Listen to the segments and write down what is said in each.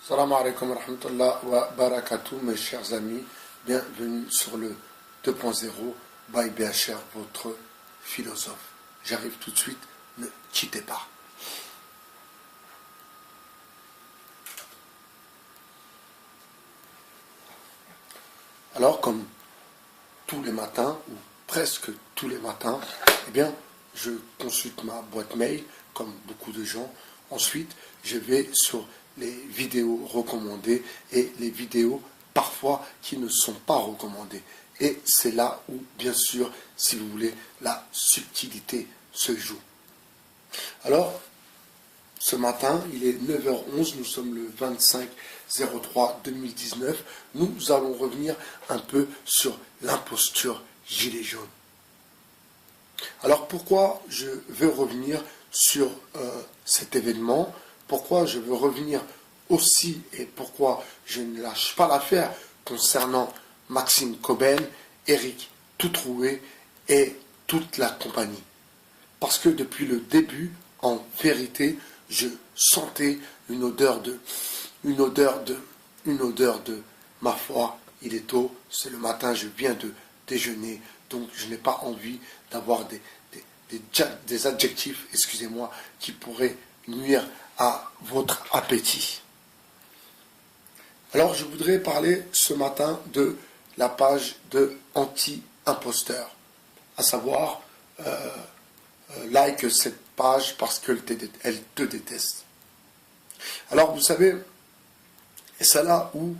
Salam alaikum wa rahmatullah wa barakatuh, mes chers amis. Bienvenue sur le 2.0 by BHR, votre philosophe. J'arrive tout de suite, ne quittez pas. Alors, comme tous les matins, ou presque tous les matins, eh bien, je consulte ma boîte mail, comme beaucoup de gens. Ensuite, je vais sur les vidéos recommandées et les vidéos parfois qui ne sont pas recommandées. Et c'est là où, bien sûr, si vous voulez, la subtilité se joue. Alors, ce matin, il est 9h11, nous sommes le 25/03/2019. Nous allons revenir un peu sur l'imposture gilet jaune. Alors pourquoi je veux revenir sur cet événement? Pourquoi je veux revenir aussi et pourquoi je ne lâche pas l'affaire concernant Maxime Coben, Eric Toutroué et toute la compagnie? Parce que depuis le début, en vérité, je sentais une odeur de, ma foi, il est tôt, c'est le matin, je viens de déjeuner, donc je n'ai pas envie d'avoir des adjectifs, excusez-moi, qui pourraient nuire à votre appétit. Alors je voudrais parler ce matin de la page de anti-imposteur, à savoir like cette page parce qu'elle te déteste. Alors vous savez, et c'est là où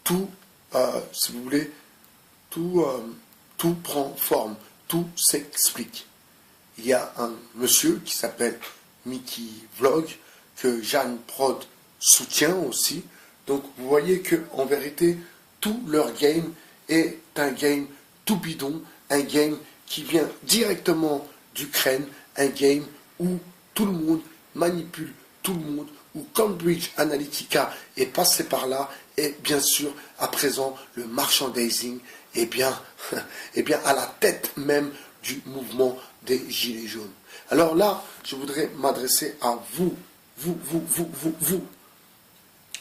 tout, si vous voulez, tout prend forme, tout s'explique. Il y a un monsieur qui s'appelle Mickey Vlog, que Jeanne Prod soutient aussi. Donc vous voyez qu'en vérité, tout leur game est un game tout bidon, un game qui vient directement d'Ukraine, un game où tout le monde manipule tout le monde, où Cambridge Analytica est passé par là, et bien sûr, à présent, le merchandising est bien à la tête même du mouvement des Gilets jaunes. Alors là, je voudrais m'adresser à vous,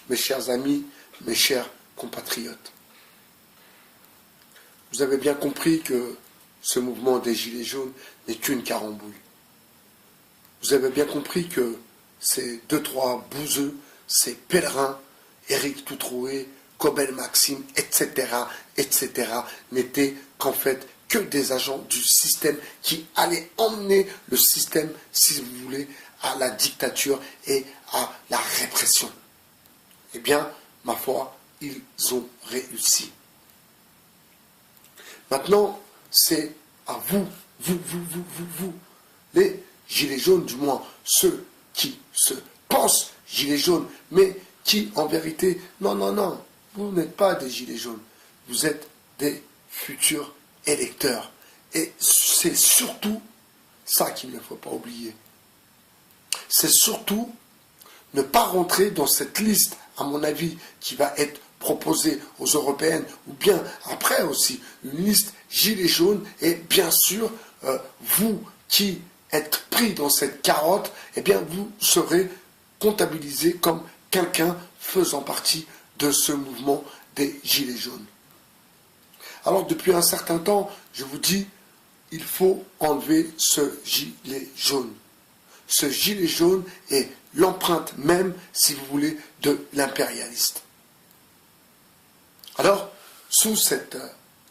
mes chers amis, mes chers compatriotes. Vous avez bien compris que ce mouvement des Gilets jaunes n'est qu'une carambouille. Vous avez bien compris que ces 2-3 bouseux, ces pèlerins, Eric Toutroué, Coben Maxime, etc., n'étaient qu'en fait que des agents du système qui allaient emmener le système, si vous voulez, à la dictature et à la répression. Eh bien, ma foi, ils ont réussi. Maintenant, c'est à vous, les gilets jaunes, du moins ceux qui se pensent gilets jaunes, mais qui, en vérité, non, vous n'êtes pas des gilets jaunes, vous êtes des futurs électeurs. Et c'est surtout ça qu'il ne faut pas oublier. C'est surtout ne pas rentrer dans cette liste, à mon avis, qui va être proposée aux européennes, ou bien après aussi, une liste gilets jaunes, et bien sûr, vous qui êtes pris dans cette carotte, eh bien vous serez comptabilisé comme quelqu'un faisant partie de ce mouvement des gilets jaunes. Alors depuis un certain temps, je vous dis, il faut enlever ce gilet jaune. Ce gilet jaune est l'empreinte même, si vous voulez, de l'impérialiste. Alors, sous cette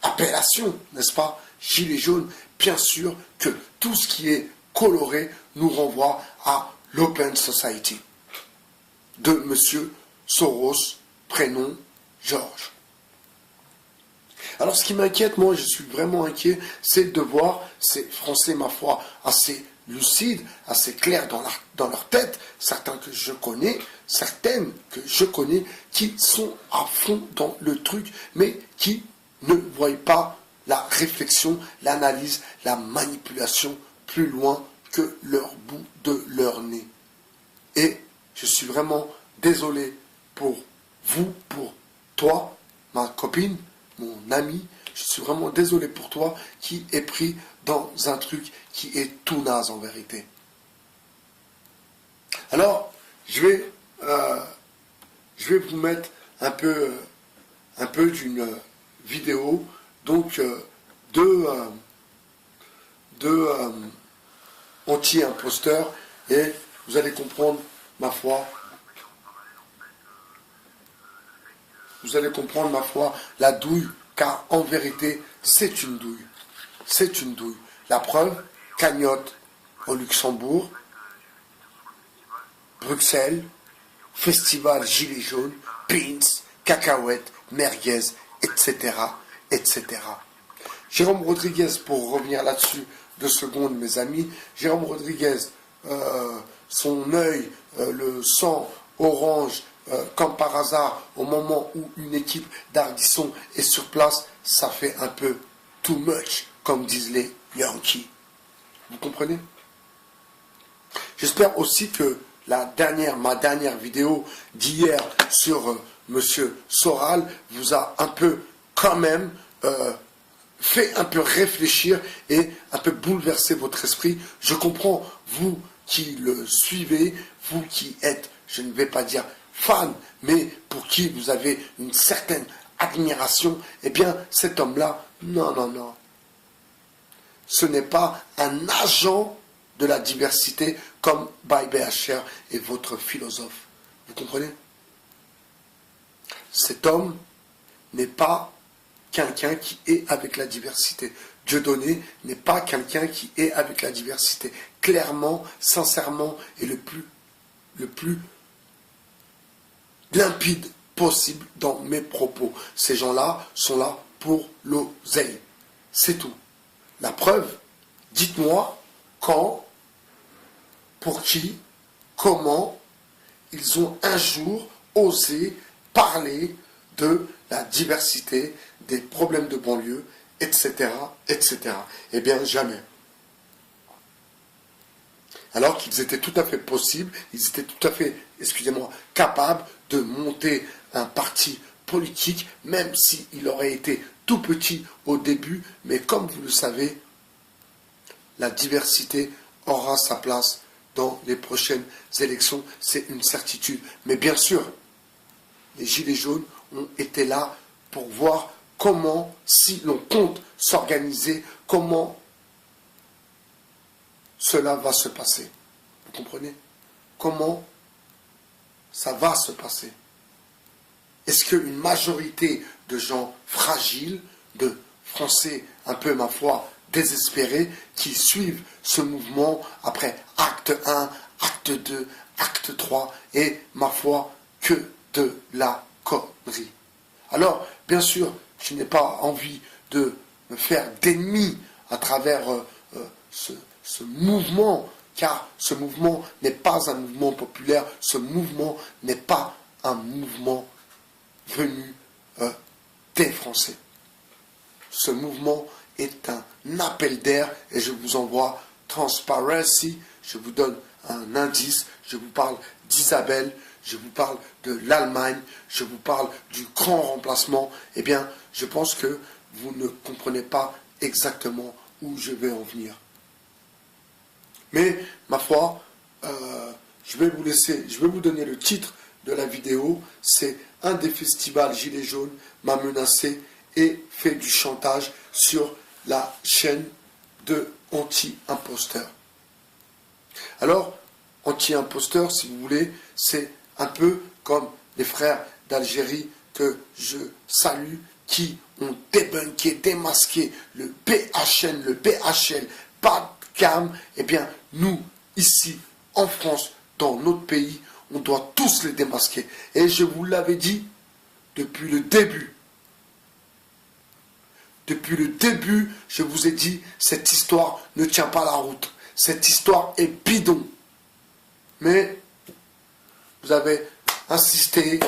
appellation, n'est-ce pas, gilet jaune, bien sûr que tout ce qui est coloré nous renvoie à l'Open Society de M. Soros, prénom Georges. Alors ce qui m'inquiète, moi je suis vraiment inquiet, c'est de voir ces Français, ma foi, assez lucides, assez clairs dans leur tête, certaines que je connais, qui sont à fond dans le truc, mais qui ne voient pas la réflexion, l'analyse, la manipulation plus loin que leur bout de leur nez. Et je suis vraiment désolé pour vous, pour toi, ma copine, mon ami, je suis vraiment désolé pour toi qui est pris dans un truc qui est tout naze en vérité. Alors, je je vais vous mettre un peu d'une vidéo, donc de anti-imposteurs, et vous allez comprendre, ma foi, la douille, car en vérité, c'est une douille. C'est une douille. La preuve, cagnotte au Luxembourg, Bruxelles, festival Gilets jaunes, pins, cacahuètes, merguez, etc., etc. Jérôme Rodriguez, pour revenir là-dessus 2 secondes, mes amis, Jérôme Rodriguez, son œil, le sang orange, comme par hasard, au moment où une équipe d'Ardisson est sur place, ça fait un peu too much, comme disent les Yankees. Vous comprenez? J'espère aussi que ma dernière vidéo d'hier sur Monsieur Soral vous a un peu quand même fait un peu réfléchir et un peu bouleverser votre esprit. Je comprends, vous qui le suivez, vous qui êtes, je ne vais pas dire fan, mais pour qui vous avez une certaine admiration, eh bien cet homme-là, non. Ce n'est pas un agent de la diversité comme BHR est votre philosophe. Vous comprenez? Cet homme n'est pas quelqu'un qui est avec la diversité. Dieudonné n'est pas quelqu'un qui est avec la diversité. Clairement, sincèrement et le plus limpide possible dans mes propos. Ces gens-là sont là pour l'oseille. C'est tout. La preuve, dites-moi quand, pour qui, comment ils ont un jour osé parler de la diversité, des problèmes de banlieue, etc., etc. Eh bien, jamais. Alors qu'ils étaient tout à fait possibles, ils étaient tout à fait, capables de monter un parti politique, même s'il aurait été tout petit au début, mais comme vous le savez, la diversité aura sa place dans les prochaines élections, c'est une certitude. Mais bien sûr, les Gilets jaunes ont été là pour voir comment, si l'on compte s'organiser, comment cela va se passer. Vous comprenez? Comment ça va se passer? Est-ce qu'une majorité de gens fragiles, de Français un peu, ma foi, désespérés, qui suivent ce mouvement après acte 1, acte 2, acte 3, et, ma foi, que de la connerie. Alors, bien sûr, je n'ai pas envie de me faire d'ennemis à travers ce mouvement, car ce mouvement n'est pas un mouvement populaire, ce mouvement n'est pas un mouvement venu des Français. Ce mouvement est un appel d'air et je vous envoie Transparency, je vous donne un indice, je vous parle d'Isabelle, je vous parle de l'Allemagne, je vous parle du grand remplacement. Eh bien, je pense que vous ne comprenez pas exactement où je vais en venir. Mais, ma foi, je vais vous donner le titre de la vidéo. C'est un des festivals Gilets jaunes m'a menacé et fait du chantage sur la chaîne de anti-imposteurs. Alors, anti-imposteurs, si vous voulez, c'est un peu comme les frères d'Algérie que je salue, qui ont débunké, démasqué le BHN, le BHL, pas de cam. Eh bien, nous, ici, en France, dans notre pays, on doit tous les démasquer. Et je vous l'avais dit depuis le début. Depuis le début, je vous ai dit, cette histoire ne tient pas la route. Cette histoire est bidon. Mais vous avez insisté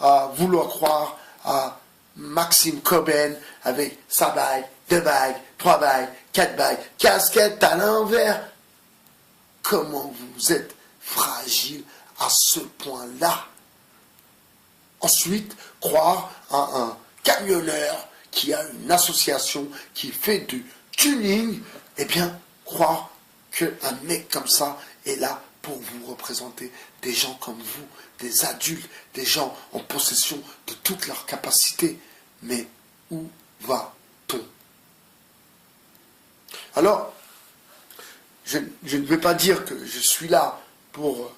à vouloir croire à Maxime Coben avec sa bague, 2 bagues, 3 bagues, 4 bagues, casquette à l'envers. Comment vous êtes fragile à ce point-là? Ensuite, croire à un camionneur qui a une association qui fait du tuning, eh bien, croire qu'un mec comme ça est là pour vous représenter, des gens comme vous, des adultes, des gens en possession de toutes leurs capacités. Mais où va-t-on? Alors, je ne vais pas dire que je suis là pour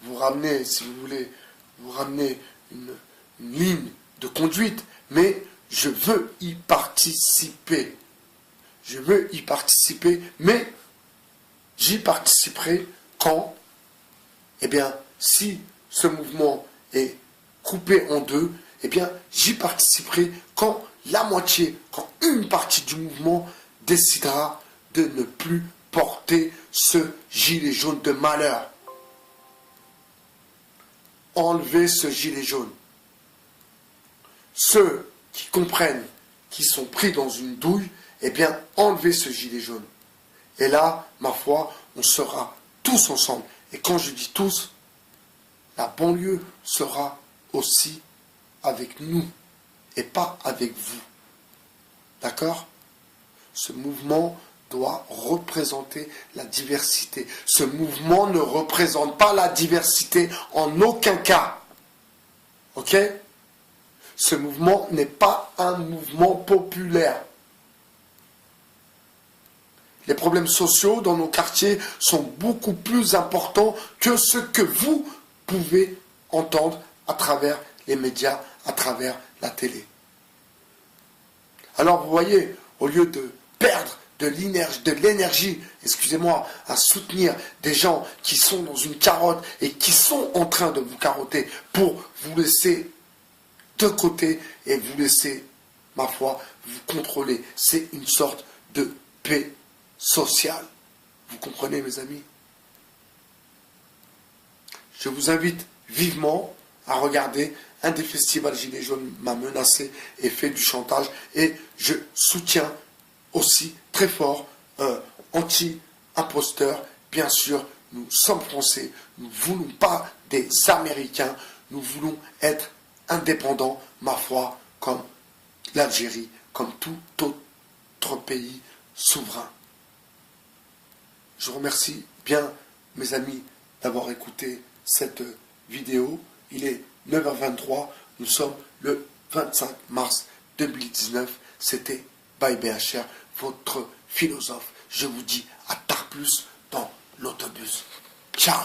vous ramener, si vous voulez, vous ramener une ligne de conduite, mais je veux y participer. Je veux y participer, mais j'y participerai quand, eh bien, si ce mouvement est coupé en deux, eh bien, j'y participerai quand la moitié, quand une partie du mouvement décidera de ne plus porter ce gilet jaune de malheur. Enlevez ce gilet jaune. Ceux qui comprennent, qui sont pris dans une douille, eh bien, enlevez ce gilet jaune. Et là, ma foi, on sera tous ensemble. Et quand je dis tous, la banlieue sera aussi avec nous et pas avec vous. D'accord? Ce mouvement doit représenter la diversité. Ce mouvement ne représente pas la diversité en aucun cas. Ok? Ce mouvement n'est pas un mouvement populaire. Les problèmes sociaux dans nos quartiers sont beaucoup plus importants que ce que vous pouvez entendre à travers les médias, à travers la télé. Alors vous voyez, au lieu de perdre de l'énergie, excusez-moi, à soutenir des gens qui sont dans une carotte et qui sont en train de vous carotter pour vous laisser de côté et vous laisser, ma foi, vous contrôler. C'est une sorte de paix sociale. Vous comprenez, mes amis? Je vous invite vivement à regarder. Un des festivals Gilets jaunes m'a menacé et fait du chantage. Et je soutiens aussi très fort anti-imposteur. Bien sûr, nous sommes français. Nous ne voulons pas des Américains. Nous voulons être indépendants, ma foi, comme l'Algérie, comme tout autre pays souverain. Je vous remercie bien, mes amis, d'avoir écouté cette vidéo. Il est 9h23, nous sommes le 25 mars 2019. C'était By BHR, votre philosophe. Je vous dis à tard plus dans l'autobus. Ciao.